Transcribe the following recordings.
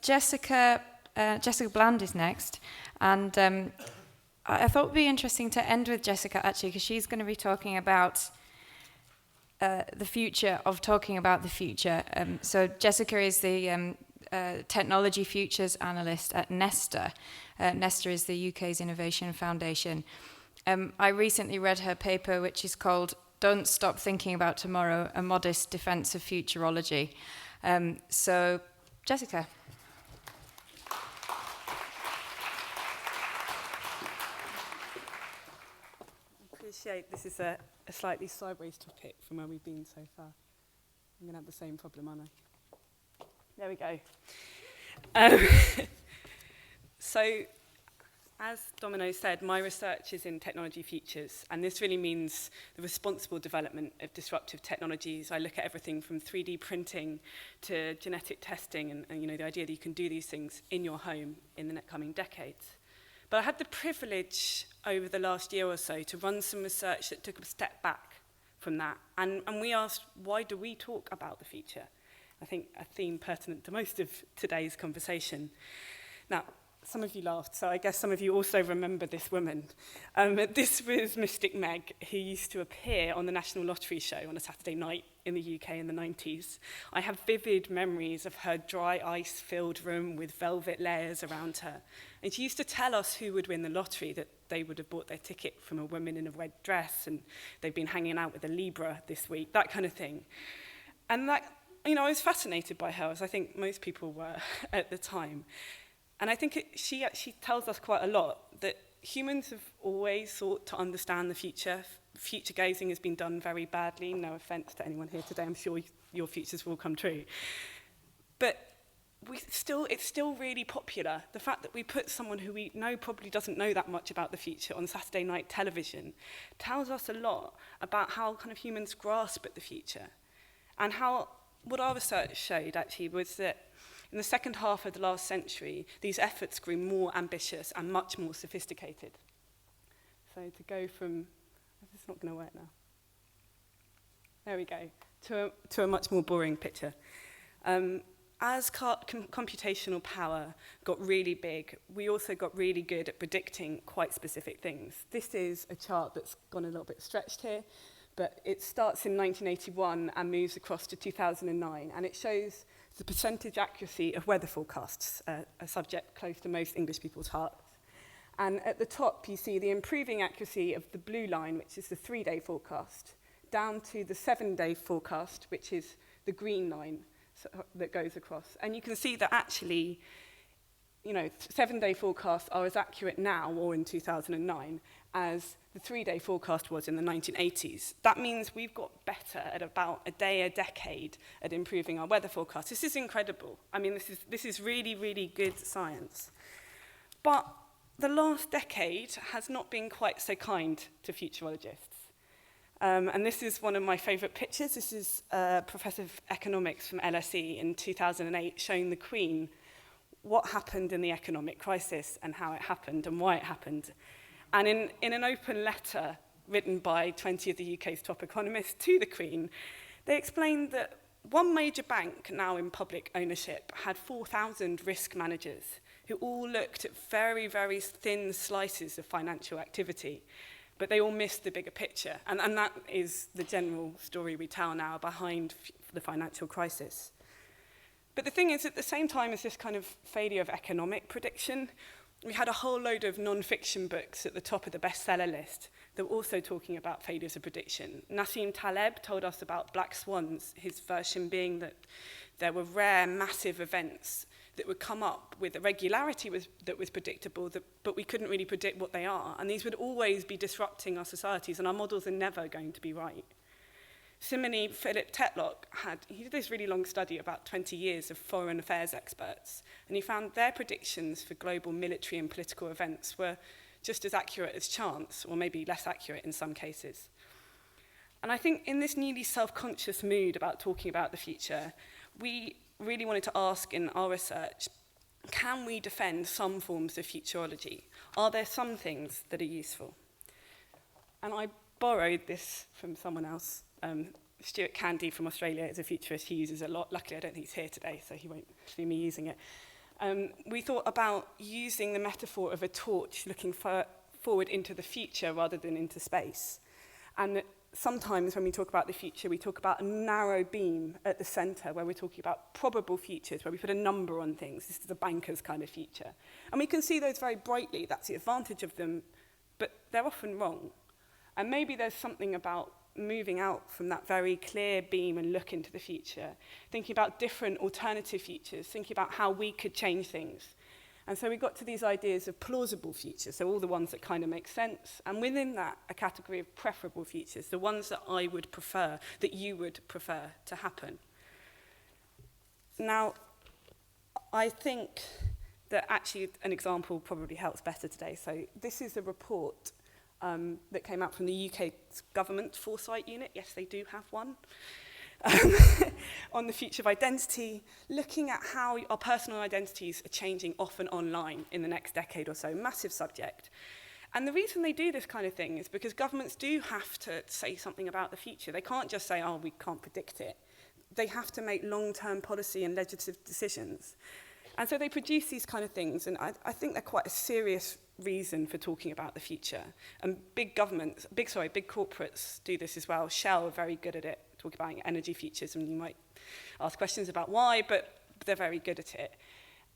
Jessica Bland is next, and I thought it would be interesting to end with Jessica, actually, because she's going to be talking about the future of talking about the future. So Jessica is the Technology Futures Analyst at Nesta. Nesta is the UK's Innovation Foundation. I recently read her paper, which is called Don't Stop Thinking About Tomorrow, A Modest Defence of Futurology. So, Jessica. This is a slightly sideways topic from where we've been so far. I'm going to have the same problem, aren't I? There we go. So, as Domino said, my research is in technology futures, and this really means the responsible development of disruptive technologies. I look at everything from 3D printing to genetic testing, and the idea that you can do these things in your home in the coming decades. But I had the privilege over the last year or so to run some research that took a step back from that. And we asked, why do we talk about the future? I think a theme pertinent to most of today's conversation. Now, some of you laughed, so I guess some of you also remember this woman. This was Mystic Meg, who used to appear on the National Lottery show on a Saturday night in the UK in the 90s. I have vivid memories of her dry ice-filled room with velvet layers around her. And she used to tell us who would win the lottery, that they would have bought their ticket from a woman in a red dress, and they've been hanging out with a Libra this week, that kind of thing. And that, I was fascinated by her, as I think most people were at the time. And I think she actually tells us quite a lot, that humans have always sought to understand the future. Future gazing has been done very badly. No offence to anyone here today. I'm sure your futures will come true. But it's still really popular. The fact that we put someone who we know probably doesn't know that much about the future on Saturday night television tells us a lot about how kind of humans grasp at the future. And what our research showed actually was that in the second half of the last century, these efforts grew more ambitious and much more sophisticated. So to go from, this is not going to work now. There we go, to a much more boring picture. As computational power got really big, we also got really good at predicting quite specific things. This is a chart that's gone a little bit stretched here, but it starts in 1981 and moves across to 2009, and it shows the percentage accuracy of weather forecasts, a subject close to most English people's hearts. And at the top, you see the improving accuracy of the blue line, which is the 3-day forecast, down to the 7-day forecast, which is the green line that goes across. And you can see that actually, 7-day forecasts are as accurate now, or in 2009, as the 3-day forecast was in the 1980s. That means we've got better at about a day a decade at improving our weather forecast. This is incredible. I mean, this is really, really good science. But the last decade has not been quite so kind to futurologists. And this is one of my favourite pictures. This is a professor of economics from LSE in 2008 showing the Queen what happened in the economic crisis and how it happened and why it happened. And in an open letter written by 20 of the UK's top economists to the Queen, they explained that one major bank, now in public ownership, had 4,000 risk managers who all looked at very, very thin slices of financial activity, but they all missed the bigger picture. And that is the general story we tell now behind the financial crisis. But the thing is, at the same time as this kind of failure of economic prediction, we had a whole load of non-fiction books at the top of the bestseller list that were also talking about failures of prediction. Nassim Taleb told us about black swans, his version being that there were rare, massive events that would come up with a regularity that was predictable, but we couldn't really predict what they are. And these would always be disrupting our societies, and our models are never going to be right. Similarly, Philip Tetlock he did this really long study, about 20 years of foreign affairs experts, and he found their predictions for global military and political events were just as accurate as chance, or maybe less accurate in some cases. And I think in this newly self-conscious mood about talking about the future, we really wanted to ask in our research, can we defend some forms of futurology? Are there some things that are useful? And I borrowed this from someone else. Stuart Candy from Australia is a futurist he uses a lot. Luckily, I don't think he's here today, so he won't see me using it. We thought about using the metaphor of a torch looking forward into the future rather than into space. And sometimes when we talk about the future, we talk about a narrow beam at the centre where we're talking about probable futures, where we put a number on things. This is the banker's kind of future. And we can see those very brightly. That's the advantage of them, but they're often wrong. And maybe there's something about moving out from that very clear beam and look into the future, thinking about different alternative futures, thinking about how we could change things. And so we got to these ideas of plausible futures, so all the ones that kind of make sense, and within that, a category of preferable futures, the ones that I would prefer, that you would prefer to happen. Now, I think that actually an example probably helps better today. So this is a report that came out from the UK government foresight unit. Yes, they do have one. On the future of identity, looking at how our personal identities are changing off and online in the next decade or so. Massive subject. And the reason they do this kind of thing is because governments do have to say something about the future. They can't just say, oh, we can't predict it. They have to make long-term policy and legislative decisions. And so they produce these kind of things, and I think they're quite a serious reason for talking about the future. And big corporates do this as well. Shell are very good at it, talking about energy futures, and you might ask questions about why, but they're very good at it.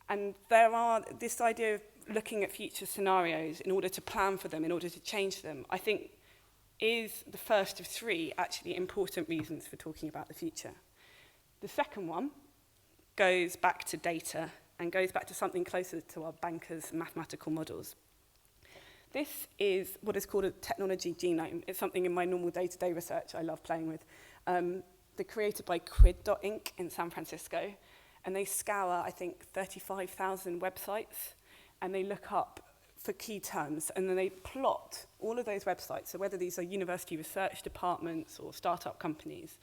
And there are this idea of looking at future scenarios in order to plan for them, in order to change them, I think is the first of three actually important reasons for talking about the future. The second one goes back to data and goes back to something closer to our bankers' mathematical models. This is what is called a technology genome. It's something in my normal day-to-day research I love playing with. They're created by Quid.inc in San Francisco, and they scour, I think, 35,000 websites, and they look up for key terms, and then they plot all of those websites, so whether these are university research departments or startup companies,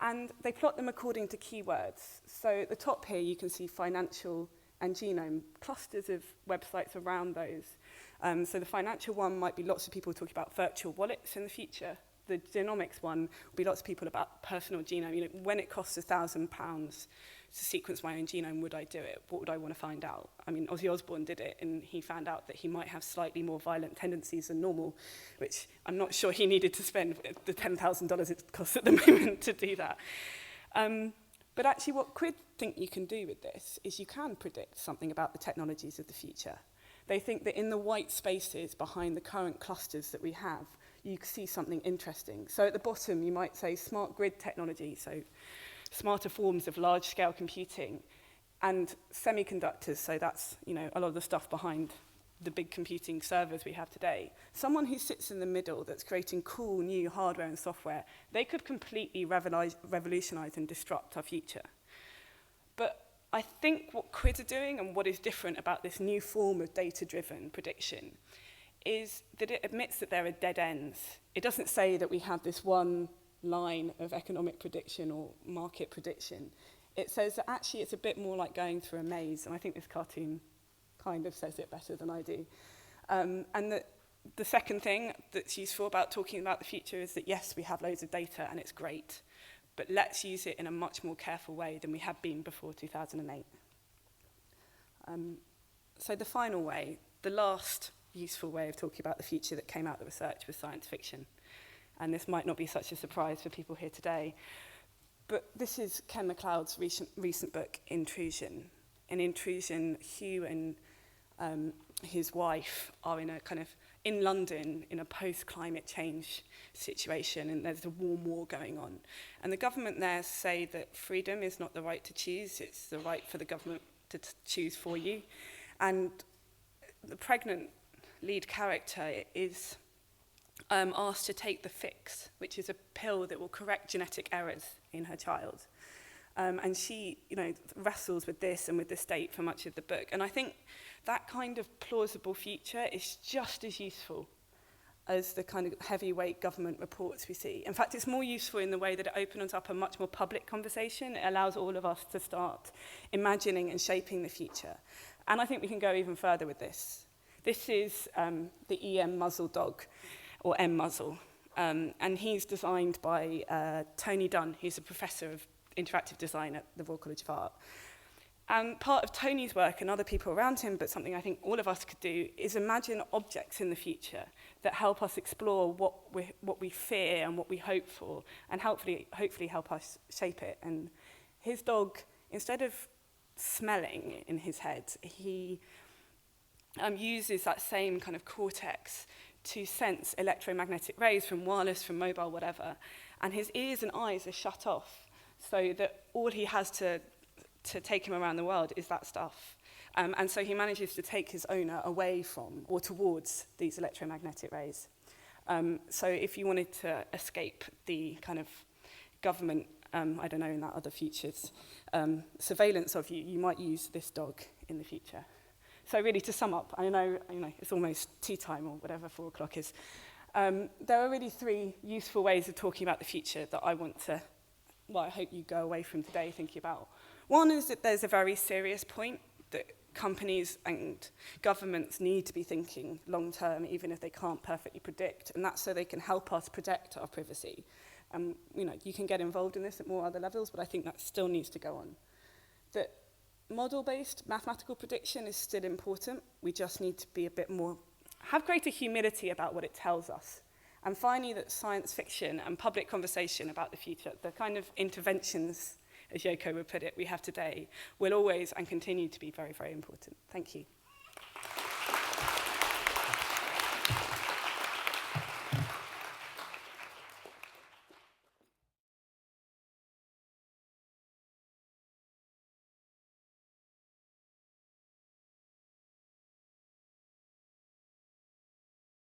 and they plot them according to keywords. So at the top here, you can see financial and genome, clusters of websites around those. So the financial one might be lots of people talking about virtual wallets in the future. The genomics one will be lots of people about personal genome. You know, when it costs £1,000 to sequence my own genome, would I do it? What would I want to find out? I mean, Ozzy Osbourne did it, and he found out that he might have slightly more violent tendencies than normal, which I'm not sure he needed to spend the $10,000 it costs at the moment to do that. But actually what Quid think you can do with this is you can predict something about the technologies of the future. They think that in the white spaces behind the current clusters that we have, you see something interesting. So at the bottom, you might say smart grid technology, so smarter forms of large-scale computing, and semiconductors, so that's, you know, a lot of the stuff behind the big computing servers we have today. Someone who sits in the middle that's creating cool new hardware and software, they could completely revolutionize and disrupt our future. But I think what Quid are doing and what is different about this new form of data-driven prediction is that it admits that there are dead ends. It doesn't say that we have this one line of economic prediction or market prediction. It says that actually it's a bit more like going through a maze, and I think this cartoon kind of says it better than I do. And the second thing that's useful about talking about the future is that, yes, we have loads of data and it's great, but let's use it in a much more careful way than we have been before 2008. So the final way, the last useful way of talking about the future that came out of the research was science fiction. And this might not be such a surprise for people here today, but this is Ken MacLeod's recent book, Intrusion. In Intrusion, Hugh and his wife are in London in a post-climate change situation, and there's a warm war going on. And the government there say that freedom is not the right to choose, it's the right for the government to choose for you. And the pregnant lead character is asked to take the fix, which is a pill that will correct genetic errors in her child. And she, wrestles with this and with the state for much of the book. And I think that kind of plausible future is just as useful as the kind of heavyweight government reports we see. In fact, it's more useful in the way that it opens up a much more public conversation. It allows all of us to start imagining and shaping the future. And I think we can go even further with this. This is the MMMuzzle dog, or MMuzzle. And he's designed by Tony Dunn, who's a professor of interactive design at the Royal College of Art. And part of Tony's work and other people around him, but something I think all of us could do, is imagine objects in the future that help us explore what we fear and what we hope for, and hopefully help us shape it. And his dog, instead of smelling in his head, he uses that same kind of cortex to sense electromagnetic rays from wireless, from mobile, whatever. And his ears and eyes are shut off, so that all he has to take him around the world is that stuff. And so he manages to take his owner away from or towards these electromagnetic rays. So if you wanted to escape the kind of government, I don't know, in that other futures, surveillance of you, you might use this dog in the future. So really, to sum up, I know it's almost tea time or whatever 4 o'clock is. There are really 3 useful ways of talking about the future that I hope you go away from today thinking about. One is that there's a very serious point that companies and governments need to be thinking long term, even if they can't perfectly predict, and that's so they can help us protect our privacy. You can get involved in this at more other levels, but I think that still needs to go on. That model-based mathematical prediction is still important. We just need to be a bit more, have greater humility about what it tells us. And finally, that science fiction and public conversation about the future, the kind of interventions, as Yoko would put it, we have today, will always and continue to be very, very important. Thank you.